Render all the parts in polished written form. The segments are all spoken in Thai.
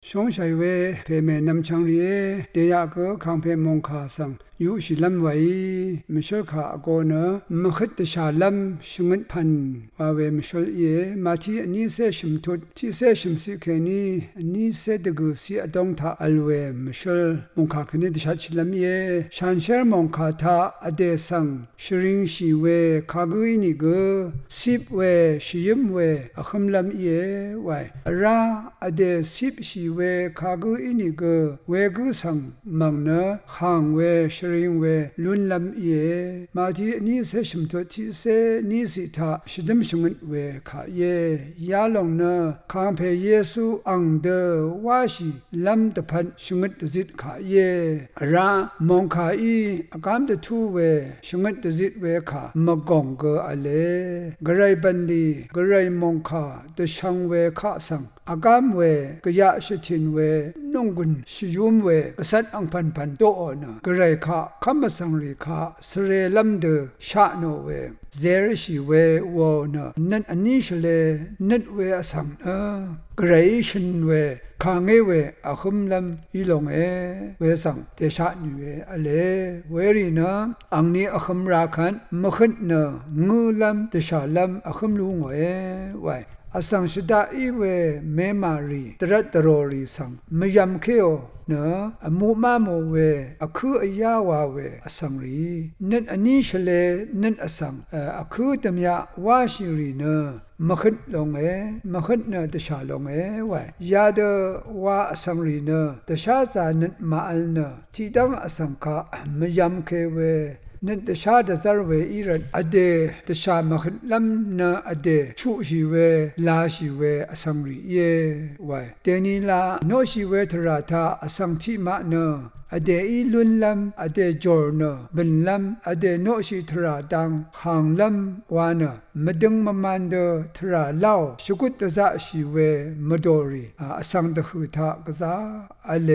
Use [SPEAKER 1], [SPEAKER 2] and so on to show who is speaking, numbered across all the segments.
[SPEAKER 1] สงสัยเวเพเมนำชังเรียเดียก็ขังเพมงคาสังอยู่สิลำไว้ไม่ชลขาโกเนมขิดตชาลำชงดพันว่าเวไม่ชลเยมาที่อันนี้เสชิมทุดที่เสชิมสิแค่นี้อันนี้เสดกุสิอดงท่าอัลเวไม่ชลมงคาคณิตชาชิลำเยชันเชอร์มงคาท่าอเดสังชริงชีเวคากุยนิกสิบเวชิยมเวอคมลำเยไว้ราอเดสิบชีเวคากุยนิกเวกุสังมังเนหางเวชริงเวลุนลำเยมาที่นี้เสชิมตัวที่เสนี้สิทาชิดมชงนเวขาเยยาลงเนคางเพเยซูอังเดวาชิลำตะพันชงตจิตขาเยรามองขาอีอากามตะทูเวชงตจิตเวขามกองเกอเลกระไรบันดีกระไรมองขาตะชังเวขาสังอากามเวกยะชิทินเวนงกุนชิยุมเวกษัตริย์อังพันโตอนะกระไรขาคำสังริขาสเรลัมเดชาโนเวเซรชิเววอนะนั่นอันนี้ชเลนัดเวอสังกระไรชินเวคางเวอคุมลำอีลงเวสังเตชะนิเวอเลเวรีนะอังนี้อคุมราคันมขึ้นเนงูลำเตชะลำอคุมลุงไว้อสังชดาอีเวเมมารีตรัตตรอรีสังมยำเคโอเนอมูมาโมเวอคืออยาวาเวอสังรีนั่นอันนี้ชเลนั่นอสังอคือตมยาวาชิรีเนมขึ้นลงมขึ้นเนตชาลงไว้ยาเดว่าอสังรีเนตชาจานันมาอัลเนที่ดังอสังขามยำเคเวนั่นตชาดซาร์เวอีรันอเดตชามขึ้นลำนาอเดชูชีเวลาชีเวอสังรีเยไว้เดนีลาโนชีเวทราธาอสังทิมาเนอเดอีลุนลำอเดจอร์เนบินลำอเดโนชิทราดังหางลำวานะมดึงมามันเดทราเล่าสกุตจะชีเวมดอรีอสังตะคือทากษาอเล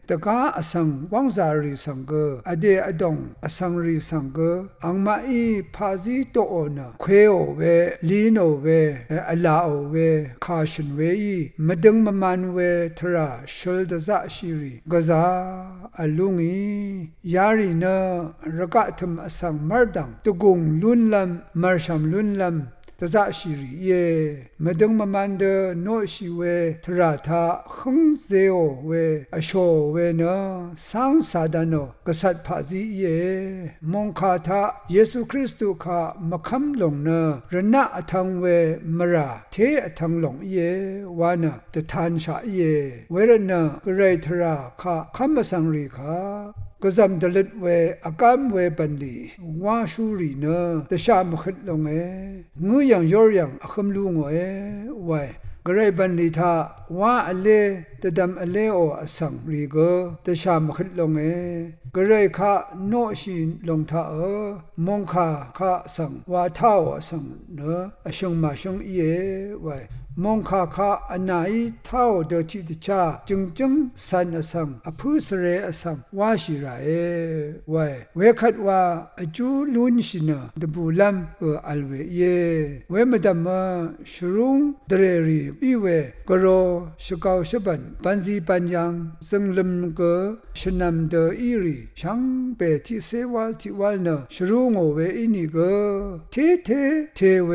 [SPEAKER 1] ตะกาอสังวังซารีสังเกอเดอดงอสังรีสังเกอังมาอีพาซิโตโอนะเควโอเวลีโนเวอลาโอเวคาชนเวอีมดึงมามันเวทราชลตะชีรีกษาอลุงอียารีเนรกะทมอสังมรดังตุกุงลุนลำมารชัมลุนลำตะชีรีเยมดึงมามันเดโนชีเวทราธาขงเซโอเวอโชเวเนสังสาดานกษัตริย์พาซีเยมงคาทาเยซูคริสต์ข้ามคำลงเนรณะอทังเวมราเทอทังลงเยวานะตทานชาเยเวรณะกเรทราข้าคำสังรีข้ากษัมดลิดเวอากามเวบันดีวาชูรีเนตชามขิดลงงูยังยอยังอคมลุงไว้กระไรบันดีท่าว่าอเลตดำอเลโออสังรีโกตชามขิดลงกระไรข้าโนชินลงท่ามงคาข้าสังว่าเท่าอสังเนอชงมาชงเยไว้มงคาข้าอันไหนเท่าเดชิตชาจึงสันอสังอภูสเรอสังว่าชิระไว้เวขัดว่าจูลุนชินะดบูลัมอัลเวเยเวมดามชรุงเดเรรีอีเวกโรชกาวชบันปันซีปัญญังซึงลมกชนำเดอีรีช่างเปที่เสวาที่วัลเนชรุงโอเวอินิกเทเว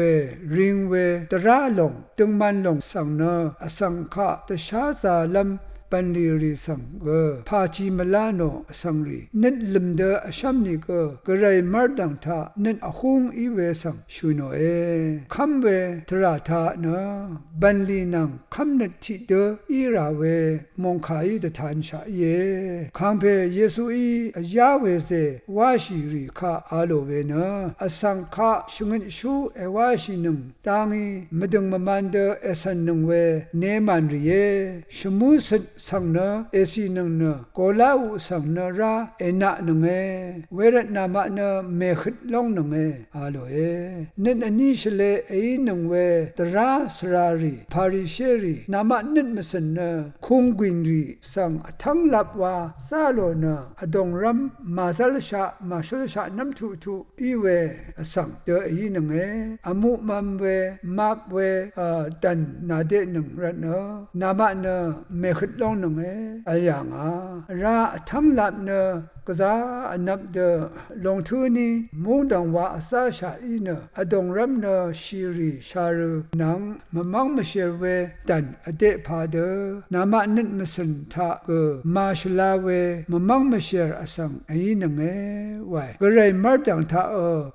[SPEAKER 1] ริงเวตราลงตึงมันลงสังเนอสังฆะตชาซาลัมปันลีรีสังพาชีมลาโนสังรีนัดลิมเดอชัมนิกกระไรมาร์ดังทานัดอคุงอีเวสังชูโนคำเวทราธาเนบันลีนังคำนัดทิเดอีราเวมงคายตทานชาเยคังเพเยซูอียาเวเซวาชิริคาอาโลเวเนอสังฆะชงนชูวาชินึงตังอีมดึงมามันเดอสันนึงเวเนมันรีชมูส สังเนเอซีนึงเนโกลาอุสังเนราเอนะนึงเวรนามะเนเมขิดลงนึงอาโลนินอันนี้เฉลเอนึงเวตราสรารีพาริเชรีนามะนิดมสนเนคุงกินรีสังทั้งลับว่าซาโลเนอดงรัมมาซาลชะมาชลชะน้ำทุทุอีเวสังเดออีนึงอมุมัมเวมาบเวดันนาเดนึงรันเนนามะเนเมขิดลงนึงอัลยังราทั้งลับเนก็จะนับเดลงทุนนี้มุ่งดังว่าซาชาอินอดงรัมเนชีรีชารุนังมมังมเชเวดันอเดพาเดนามะนิดมสันทะกมาชลาเวมมังมเชอสังอีนังไว้ก็เลยมาดังทะ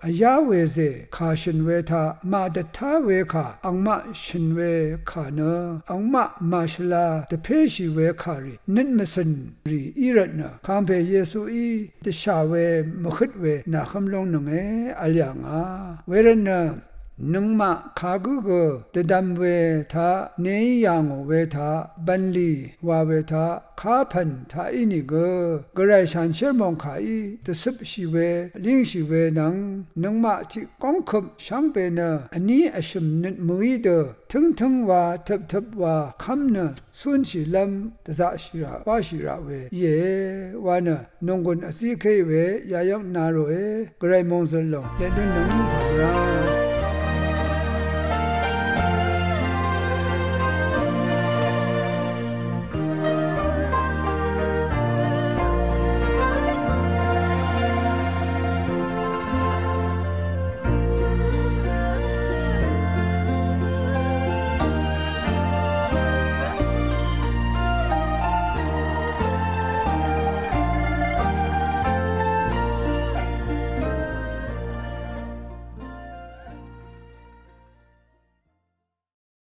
[SPEAKER 1] อายาเวเซขาชินเวทะมาเดทาเวขาอังมะชินเวขาเนอังมะมาชลาเดเพชิเวขารีนิดมสันรีอีรัตนะคำเพเยซูติชาเวมขิดเวนาคำลงหนึ่งอัลยังเวรนนึงมาขากุกเดดัมเวทาเนยยังเวทาบันลีวาเวทาขาพันทาอินิกกระไรฉันเชื่อมองขาอีตสิบชีเวลิงชีเวนังนึงมาที่กองขบช่างเป็นอันนี้อชมนิดมือเดถึงว่าทับว่าคำสุนชีลำตะจะชีระว่าชีระเวเยวานนงกุนอสิเคเวยายังนาโรกระไรมองสลองเดนนึงพารา